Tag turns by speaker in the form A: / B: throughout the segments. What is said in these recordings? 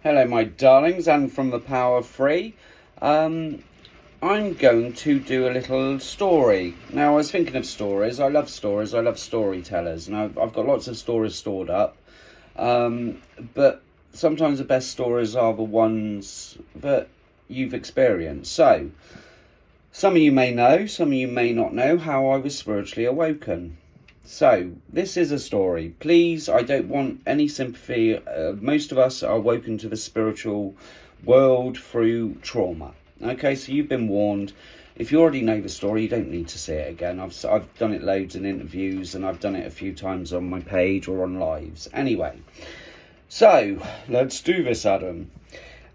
A: Hello, my darlings, and from the Power of Free. Um, I'm going to do a little story. Now, I was thinking of stories. I love stories. I love storytellers. And I've got lots of stories stored up. But sometimes the best stories are the ones that you've experienced. So, some of you may know, some of you may not know how I was spiritually awoken. So, this is a story. Please, I don't want any sympathy. Most of us are awoken to the spiritual world through trauma. Okay, so you've been warned. If you already know the story, you don't need to see it again. I've done it loads in interviews, and I've done it a few times on my page or on lives. Anyway, so let's do this, Adam.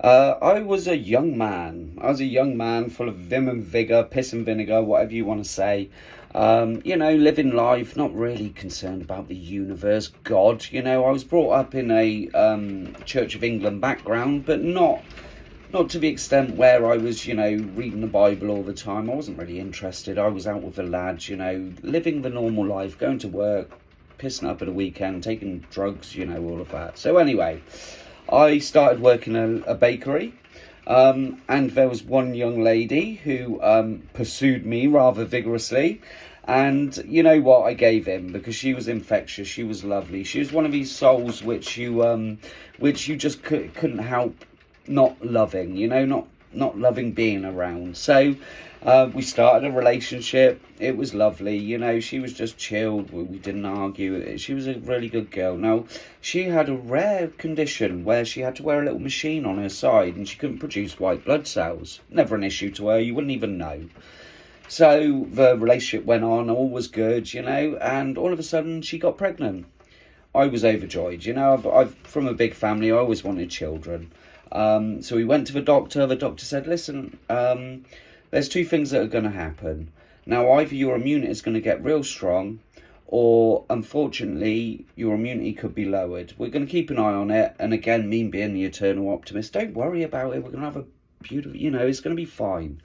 A: I was a young man. I was a young man full of vim and vigour, piss and vinegar, whatever you want to say. Living life, not really concerned about the universe, God. I was brought up in a Church of England background, but not to the extent where I was, reading the Bible all the time. I wasn't really interested. I was out with the lads, living the normal life, going to work, pissing up at the weekend, taking drugs, all of that. So anyway, I started working in a bakery, and there was one young lady who pursued me rather vigorously. And you know what, I gave in because she was infectious. She was lovely. She was one of these souls which you just couldn't help not loving. Not loving being around. So we started a relationship. It was lovely. She was just chilled. We didn't argue. She was a really good girl. Now, she had a rare condition where she had to wear a little machine on her side and she couldn't produce white blood cells. Never an issue to her. You wouldn't even know. So the relationship went on. All was good, and all of a sudden she got pregnant. I was overjoyed. I've from a big family. I always wanted children. So we went to the doctor. The doctor said, listen, there's two things that are going to happen. Now, either your immunity is going to get real strong, or unfortunately, your immunity could be lowered. We're going to keep an eye on it. And again, me being the eternal optimist, don't worry about it. We're going to have a beautiful, it's going to be fine.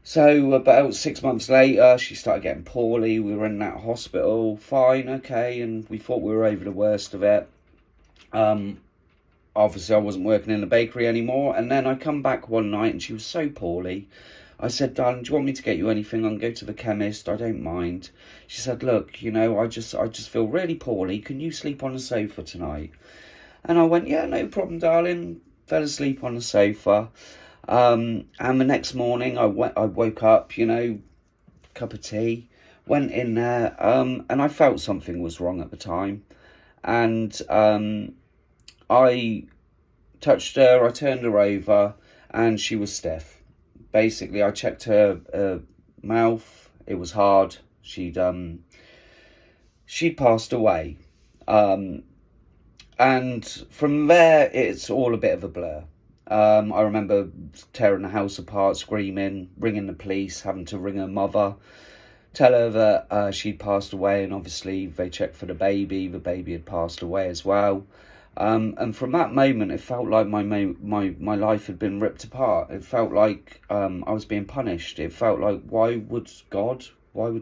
A: So about 6 months later, she started getting poorly. We were in that hospital. Fine, okay. And we thought we were over the worst of it. Obviously, I wasn't working in the bakery anymore. And then I come back one night and she was so poorly. I said, darling, do you want me to get you anything? I can go to the chemist. I don't mind. She said, look, I just feel really poorly. Can you sleep on the sofa tonight? And I went, yeah, no problem, darling. Fell asleep on the sofa. And the next morning I woke up, cup of tea, went in there, and I felt something was wrong at the time. And I touched her, I turned her over, and she was stiff. Basically, I checked her mouth, it was hard, she'd passed away. And from there, it's all a bit of a blur. I remember tearing the house apart, screaming, ringing the police, having to ring her mother, tell her that she'd passed away, and obviously they checked for the baby. The baby had passed away as well. And from that moment, it felt like my life had been ripped apart. It felt like I was being punished. It felt like, why would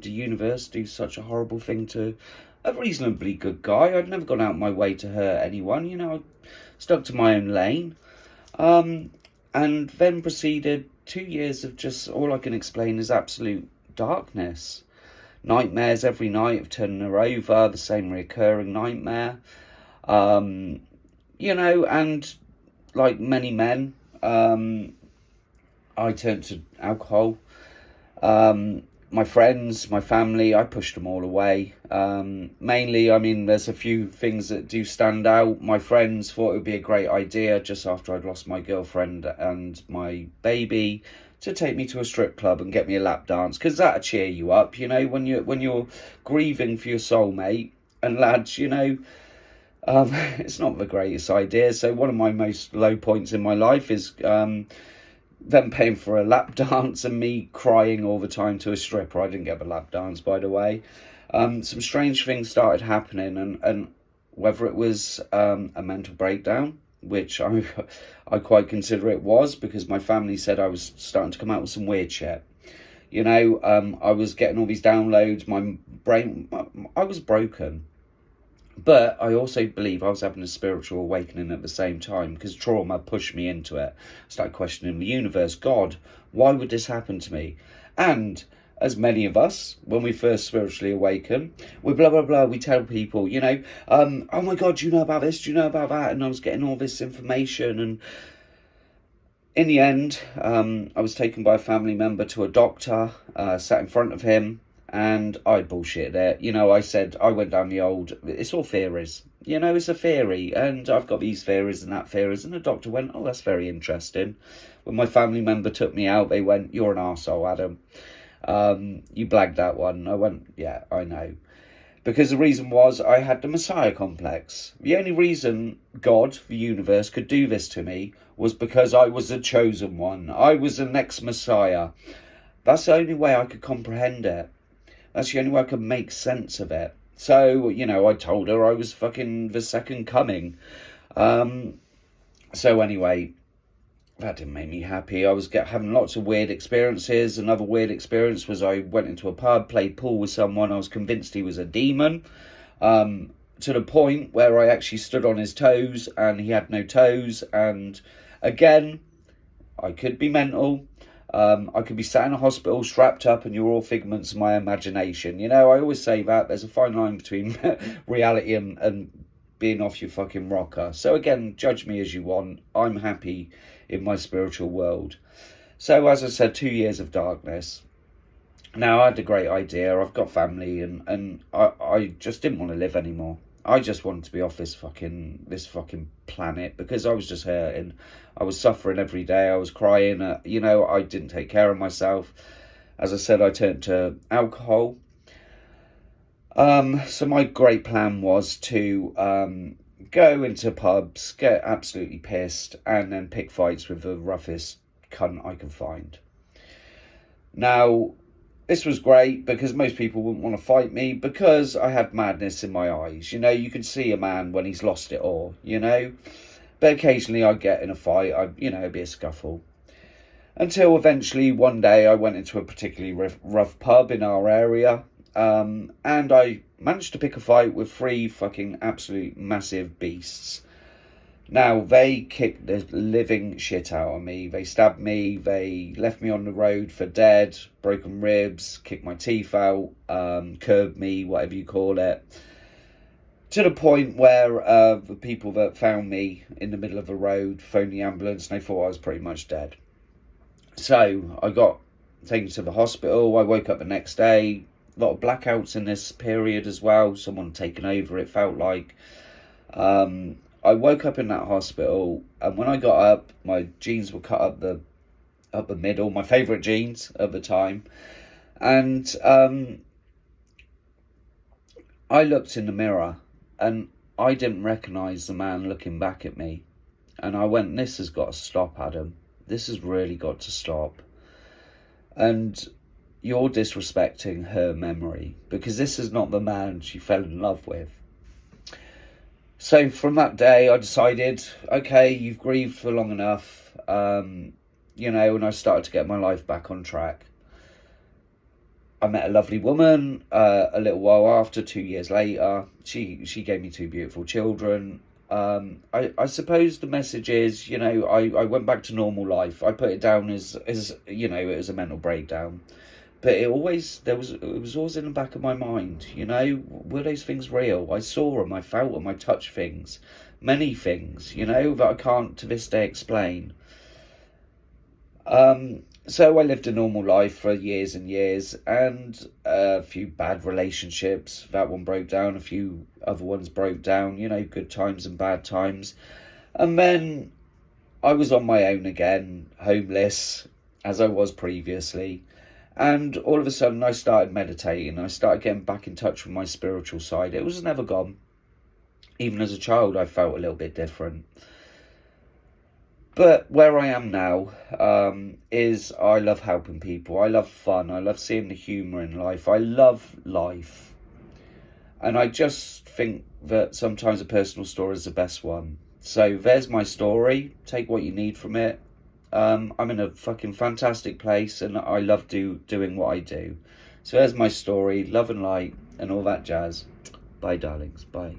A: the universe do such a horrible thing to a reasonably good guy? I'd never gone out my way to hurt anyone. I stuck to my own lane. And then proceeded 2 years of just, all I can explain is absolute darkness. Nightmares every night of turning her over, the same recurring nightmare. And like many men, I turned to alcohol. My friends, my family, I pushed them all away. Mainly, there's a few things that do stand out. My friends thought it would be a great idea just after I'd lost my girlfriend and my baby to take me to a strip club and get me a lap dance, because that'll cheer you up, when you're grieving for your soulmate. And lads, it's not the greatest idea. So one of my most low points in my life is them paying for a lap dance and me crying all the time to a stripper. I didn't get the lap dance, by the way. Some strange things started happening, and whether it was a mental breakdown, which I quite consider it was, because my family said I was starting to come out with some weird shit. I was getting all these downloads. My brain, I was broken. But I also believe I was having a spiritual awakening at the same time, because trauma pushed me into it. I started questioning the universe. God, why would this happen to me? And as many of us, when we first spiritually awaken, we blah, blah, blah, we tell people, oh my God, do you know about this? Do you know about that? And I was getting all this information. And in the end, I was taken by a family member to a doctor, sat in front of him, and I bullshitted it. I said, I went down the old, it's all theories. It's a theory, and I've got these theories and that theories. And the doctor went, oh, that's very interesting. When my family member took me out, they went, you're an arsehole, Adam. You blagged that one. I went, yeah, I know. Because the reason was I had the Messiah complex. The only reason God, the universe, could do this to me was because I was the chosen one. I was the next Messiah. That's the only way I could comprehend it. That's the only way I could make sense of it. So, I told her I was fucking the second coming. So anyway, that didn't make me happy. I was having lots of weird experiences. Another weird experience was I went into a pub, played pool with someone. I was convinced he was a demon, to the point where I actually stood on his toes and he had no toes. And again, I could be mental. I could be sat in a hospital strapped up, and you're all figments of my imagination. I always say that there's a fine line between reality and being off your fucking rocker. So again, judge me as you want. I'm happy in my spiritual world. So as I said, 2 years of darkness. Now I had a great idea. I've got family, and I just didn't want to live anymore. I just wanted to be off this fucking planet, because I was just hurting. I was suffering every day. I was crying. I didn't take care of myself. As I said, I turned to alcohol. So my great plan was to go into pubs, get absolutely pissed, and then pick fights with the roughest cunt I could find. Now, this was great because most people wouldn't want to fight me, because I had madness in my eyes. You can see a man when he's lost it all, But occasionally I'd get in a fight, it'd be a scuffle. Until eventually one day I went into a particularly rough pub in our area, and I managed to pick a fight with 3 fucking absolute massive beasts. Now, they kicked the living shit out of me. They stabbed me. They left me on the road for dead, broken ribs, kicked my teeth out, curbed me, whatever you call it. To the point where the people that found me in the middle of the road phoned the ambulance, and they thought I was pretty much dead. So I got taken to the hospital. I woke up the next day. A lot of blackouts in this period as well. Someone taken over, it felt like. I woke up in that hospital, and when I got up, my jeans were cut up the middle, my favourite jeans at the time. And I looked in the mirror, and I didn't recognise the man looking back at me. And I went, this has got to stop, Adam. This has really got to stop. And you're disrespecting her memory, because this is not the man she fell in love with. So from that day, I decided, okay, you've grieved for long enough, and I started to get my life back on track. I met a lovely woman a little while after, 2 years later. She gave me 2 beautiful children. I suppose the message is, I went back to normal life. I put it down as it was a mental breakdown. But it was always in the back of my mind, were those things real? I saw them, I felt them, I touched things, many things, that I can't to this day explain. So I lived a normal life for years and years, and a few bad relationships. That one broke down, a few other ones broke down, good times and bad times. And then I was on my own again, homeless, as I was previously. And all of a sudden I started meditating. I started getting back in touch with my spiritual side. It was never gone. Even as a child, I felt a little bit different. But where I am now is I love helping people. I love fun. I love seeing the humour in life. I love life. And I just think that sometimes a personal story is the best one. So there's my story. Take what you need from it. I'm in a fucking fantastic place, and I love doing what I do. So there's my story, love and light, and all that jazz. Bye, darlings. Bye.